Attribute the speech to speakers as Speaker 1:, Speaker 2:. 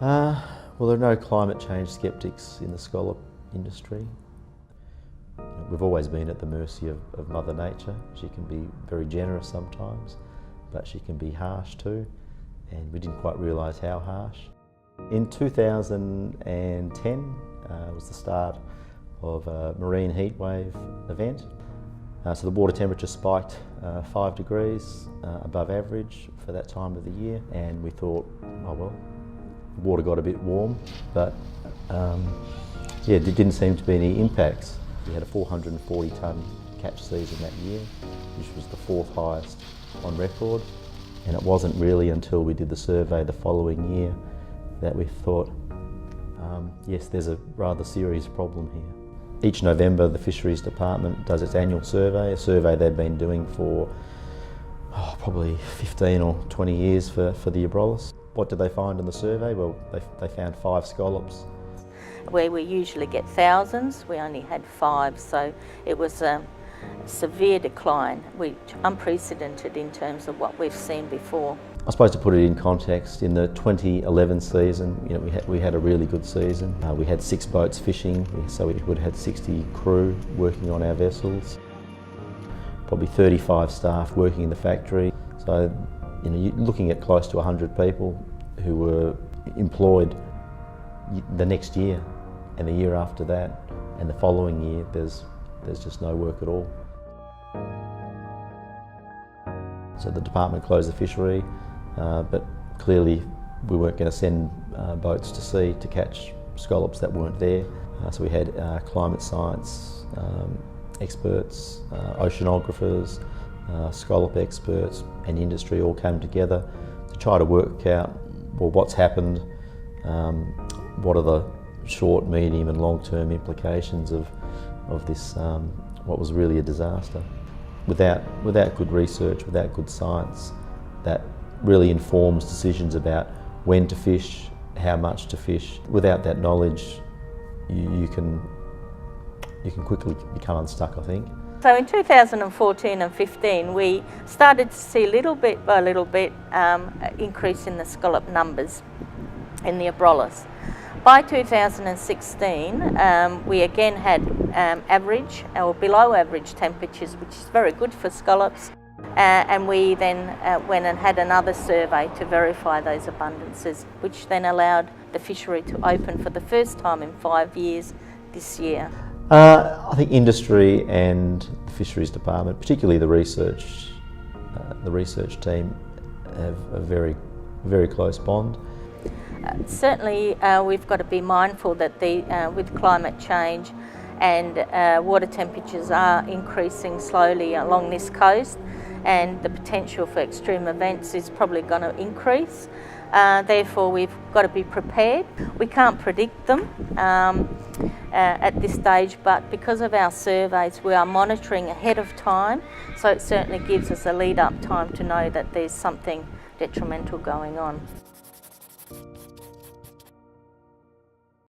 Speaker 1: Well, there are no climate change sceptics in the scallop industry. We've always been at the mercy of Mother Nature. She can be very generous sometimes, but she can be harsh too, and we didn't quite realise how harsh. In 2010 was the start of a marine heatwave event. So the water temperature spiked 5 degrees above average for that time of the year, and we thought, oh well, the water got a bit warm, but yeah, there didn't seem to be any impacts. We had a 440 tonne catch season that year, which was the 4th highest on record, and it wasn't really until we did the survey the following year that we thought, yes, there's a rather serious problem here. Each November the Fisheries Department does its annual survey, a survey they've been doing for probably 15 or 20 years for the Abrolhos. What did they find in the survey? Well, they found 5 scallops.
Speaker 2: Where we usually get thousands, we only had 5, so it was a severe decline, which unprecedented in terms of what we've seen before.
Speaker 1: I suppose to put it in context, in the 2011 season, we had a really good season. We had 6 boats fishing, so we would have had 60 crew working on our vessels. Probably 35 staff working in the factory. So, you're looking at close to 100 people who were employed the next year, and the year after that, and the following year, there's just no work at all. So the department closed the fishery, but clearly we weren't going to send boats to sea to catch scallops that weren't there. So we had climate science experts, oceanographers, scallop experts and industry all came together to try to work out, well, what's happened, what are the short, medium and long-term implications of this, what was really a disaster. Without good research, without good science, that really informs decisions about when to fish, how much to fish. Without that knowledge, you can quickly become unstuck, I think.
Speaker 2: So in 2014 and 15, we started to see little bit by little bit increase in the scallop numbers in the Abrolhos. By 2016, we again had average or below average temperatures, which is very good for scallops. And we then went and had another survey to verify those abundances, which then allowed the fishery to open for the first time in 5 years this year.
Speaker 1: I think industry and the Fisheries Department, particularly the research team, have a very, very close bond.
Speaker 2: Certainly we've got to be mindful that with climate change and water temperatures are increasing slowly along this coast, and the potential for extreme events is probably going to increase. Therefore we've got to be prepared. We can't predict them at this stage, but because of our surveys we are monitoring ahead of time, so it certainly gives us a lead up time to know that there's something detrimental going on.